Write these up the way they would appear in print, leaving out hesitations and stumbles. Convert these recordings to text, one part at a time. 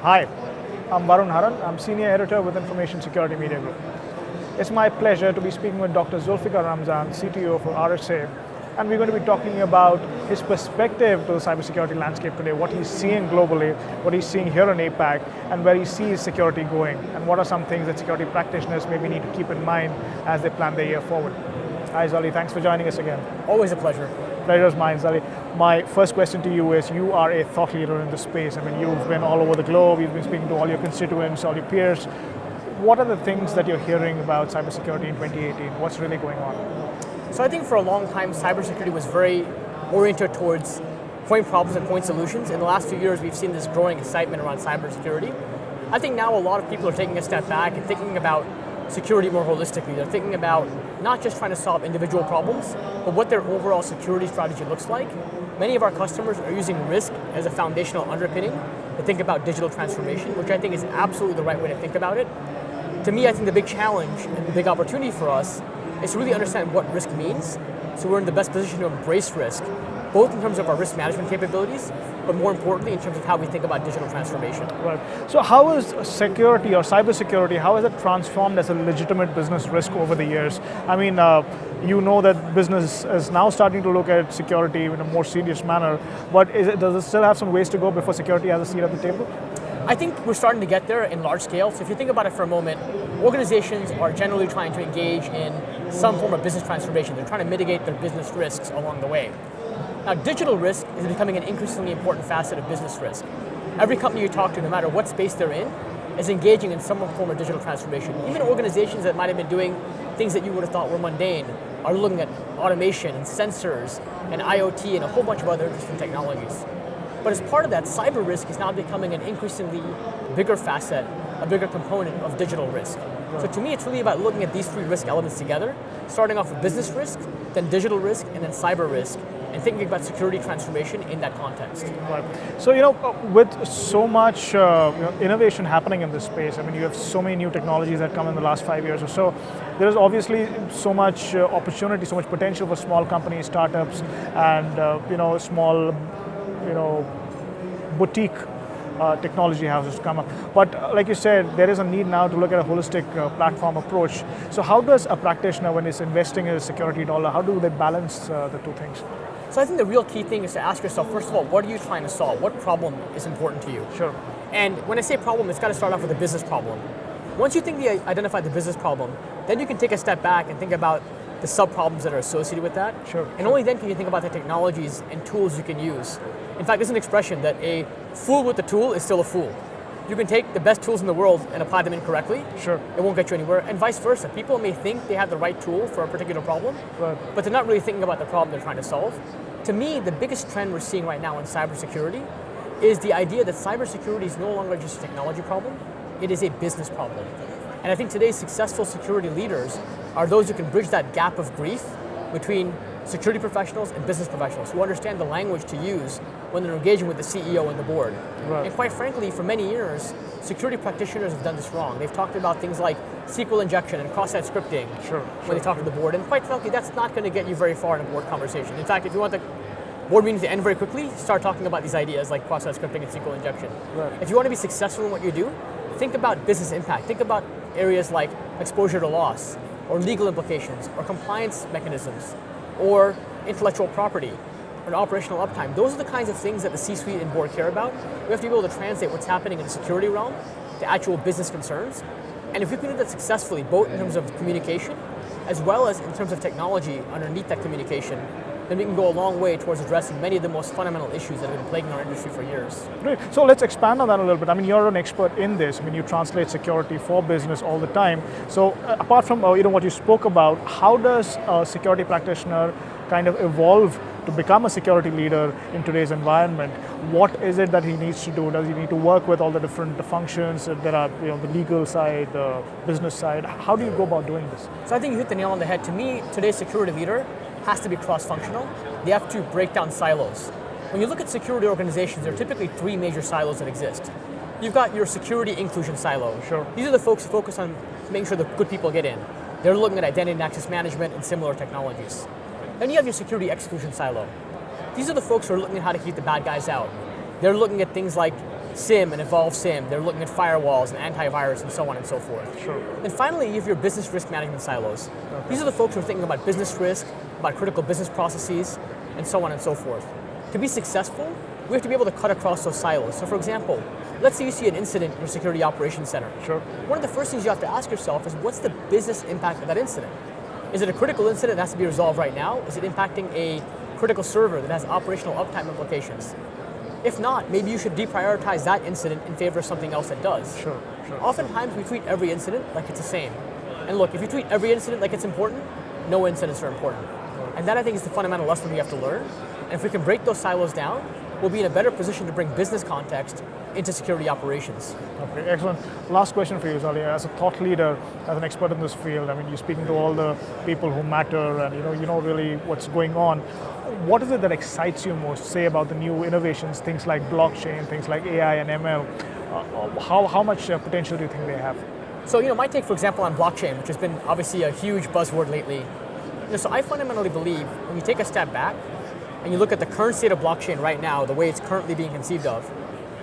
Hi, I'm Varun Haran. I'm Senior Editor with Information Security Media Group. It's my pleasure to be speaking with Dr. Zulfikar Ramzan, CTO for RSA, and we're going to be talking about his perspective to the cybersecurity landscape today, what he's seeing globally, what he's seeing here in APAC, and where he sees security going, and what are some things that security practitioners maybe need to keep in mind as they plan their year forward. Hi Zali, thanks for joining us again. Always a pleasure. Pleasure's mine, Zali. My first question to you is, you are a thought leader in this space. I mean, you've been all over the globe, you've been speaking to all your constituents, all your peers. What are the things that you're hearing about cybersecurity in 2018? What's really going on? So I think for a long time, cybersecurity was very oriented towards point problems and point solutions. In the last few years, we've seen this growing excitement around cybersecurity. I think now a lot of people are taking a step back and thinking about security more holistically. They're thinking about not just trying to solve individual problems, but what their overall security strategy looks like. Many of our customers are using risk as a foundational underpinning to think about digital transformation, which I think is absolutely the right way to think about it. To me, I think the big challenge and the big opportunity for us is to really understand what risk means, so we're in the best position to embrace risk, both in terms of our risk management capabilities, but more importantly in terms of how we think about digital transformation. Right. So how is security or cybersecurity, how has it transformed as a legitimate business risk over the years? I mean, you know that business is now starting to look at security in a more serious manner, but does it still have some ways to go before security has a seat at the table? I think we're starting to get there in large scale. So if you think about it for a moment, organizations are generally trying to engage in some form of business transformation. They're trying to mitigate their business risks along the way. Now, digital risk is becoming an increasingly important facet of business risk. Every company you talk to, no matter what space they're in, is engaging in some form of digital transformation. Even organizations that might have been doing things that you would have thought were mundane are looking at automation and sensors and IoT and a whole bunch of other interesting technologies. But as part of that, cyber risk is now becoming an increasingly bigger facet, a bigger component of digital risk. So to me, it's really about looking at these three risk elements together, starting off with business risk, then digital risk, and then cyber risk, and thinking about security transformation in that context. Right. So, with so much innovation happening in this space, I mean, you have so many new technologies that come in the last 5 years or so. There is obviously so much opportunity, so much potential for small companies, startups, and small, boutique technology houses to come up. But like you said, there is a need now to look at a holistic platform approach. So how does a practitioner, when he's investing in a security dollar, how do they balance the two things? So I think the real key thing is to ask yourself, first of all, what are you trying to solve? What problem is important to you? Sure. And when I say problem, it's got to start off with a business problem. Once you think you identify the business problem, then you can take a step back and think about the sub-problems that are associated with that. Sure. And only then can you think about the technologies and tools you can use. In fact, there's an expression that a fool with the tool is still a fool. You can take the best tools in the world and apply them incorrectly. Sure. It won't get you anywhere, and vice versa. People may think they have the right tool for a particular problem, right, but they're not really thinking about the problem they're trying to solve. To me, the biggest trend we're seeing right now in cybersecurity is the idea that cybersecurity is no longer just a technology problem, it is a business problem. And I think today's successful security leaders are those who can bridge that gap of grief between security professionals and business professionals who understand the language to use when they're engaging with the CEO and the board. Right. And quite frankly, for many years, security practitioners have done this wrong. They've talked about things like SQL injection and cross-site scripting when they talk to the board. And quite frankly, that's not going to get you very far in a board conversation. In fact, if you want the board meeting to end very quickly, start talking about these ideas like cross-site scripting and SQL injection. Right. If you want to be successful in what you do, think about business impact. Think about areas like exposure to loss, or legal implications, or compliance mechanisms, or intellectual property, or operational uptime. Those are the kinds of things that the C-suite and board care about. We have to be able to translate what's happening in the security realm to actual business concerns. And if we can do that successfully, both in terms of communication, as well as in terms of technology underneath that communication, then we can go a long way towards addressing many of the most fundamental issues that have been plaguing our industry for years. Great. So let's expand on that a little bit. I mean, you're an expert in this. I mean, you translate security for business all the time. So apart from what you spoke about, how does a security practitioner kind of evolve to become a security leader in today's environment? What is it that he needs to do? Does he need to work with all the different functions? There are the legal side, the business side. How do you go about doing this? So I think you hit the nail on the head. To me, today's security leader has to be cross-functional. They have to break down silos. When you look at security organizations, there are typically three major silos that exist. You've got your security inclusion silo. Sure. These are the folks who focus on making sure the good people get in. They're looking at identity and access management and similar technologies. Then you have your security exclusion silo. These are the folks who are looking at how to keep the bad guys out. They're looking at things like SIM and evolved SIM. They're looking at firewalls and antivirus and so on and so forth. Sure. And finally, you have your business risk management silos. Okay. These are the folks who are thinking about business risk, about critical business processes, and so on and so forth. To be successful, we have to be able to cut across those silos. So for example, let's say you see an incident in your security operations center. Sure. One of the first things you have to ask yourself is, what's the business impact of that incident? Is it a critical incident that has to be resolved right now? Is it impacting a critical server that has operational uptime implications? If not, maybe you should deprioritize that incident in favor of something else that does. Sure. Oftentimes we treat every incident like it's the same. And look, if you treat every incident like it's important, no incidents are important. And that, I think, is the fundamental lesson we have to learn. And if we can break those silos down, we'll be in a better position to bring business context into security operations. Okay, excellent. Last question for you, Zali. As a thought leader, as an expert in this field, I mean, you're speaking to all the people who matter, and you know really what's going on. What is it that excites you most, say, about the new innovations, things like blockchain, things like AI and ML? How much potential do you think they have? So, my take, for example, on blockchain, which has been obviously a huge buzzword lately. So I fundamentally believe when you take a step back and you look at the current state of blockchain right now, the way it's currently being conceived of,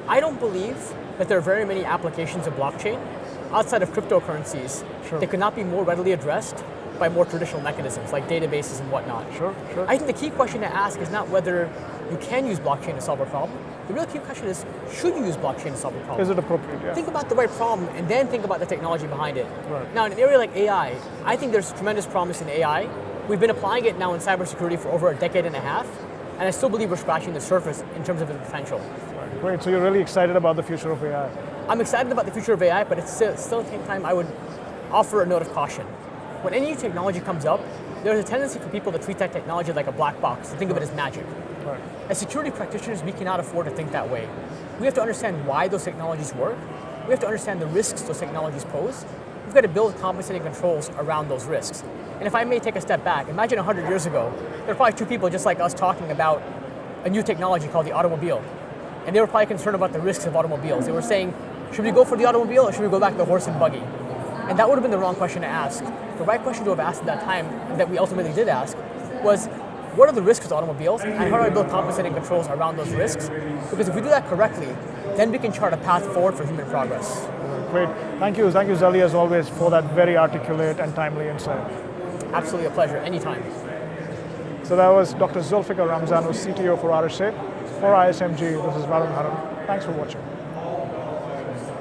I don't believe that there are very many applications of blockchain outside of cryptocurrencies that could not be more readily addressed by more traditional mechanisms like databases and whatnot. Sure. I think the key question to ask is not whether you can use blockchain to solve a problem. The real key question is, should you use blockchain to solve a problem? Is it appropriate? Yeah. Think about the right problem and then think about the technology behind it. Right. Now, in an area like AI, I think there's tremendous promise in AI. We've been applying it now in cybersecurity for over a decade and a half, and I still believe we're scratching the surface in terms of its potential. Right. Great, so you're really excited about the future of AI? I'm excited about the future of AI, but still at the same time, I would offer a note of caution. When any new technology comes up, there's a tendency for people to treat that technology like a black box, to think of it as magic. Right. As security practitioners, we cannot afford to think that way. We have to understand why those technologies work. We have to understand the risks those technologies pose. We've got to build compensating controls around those risks. And if I may take a step back, imagine 100 years ago, there were probably two people just like us talking about a new technology called the automobile. And they were probably concerned about the risks of automobiles. They were saying, should we go for the automobile or should we go back to the horse and buggy? And that would have been the wrong question to ask. The right question to have asked at that time, and that we ultimately did ask, was, what are the risks with automobiles, and how do I build compensating controls around those risks? Because if we do that correctly, then we can chart a path forward for human progress. Great. Thank you, Zali, as always, for that very articulate and timely insight. Absolutely a pleasure, anytime. So that was Dr. Zulfikar Ramzan, who's CTO for RSA. For ISMG, this is Ramzan. Thanks for watching.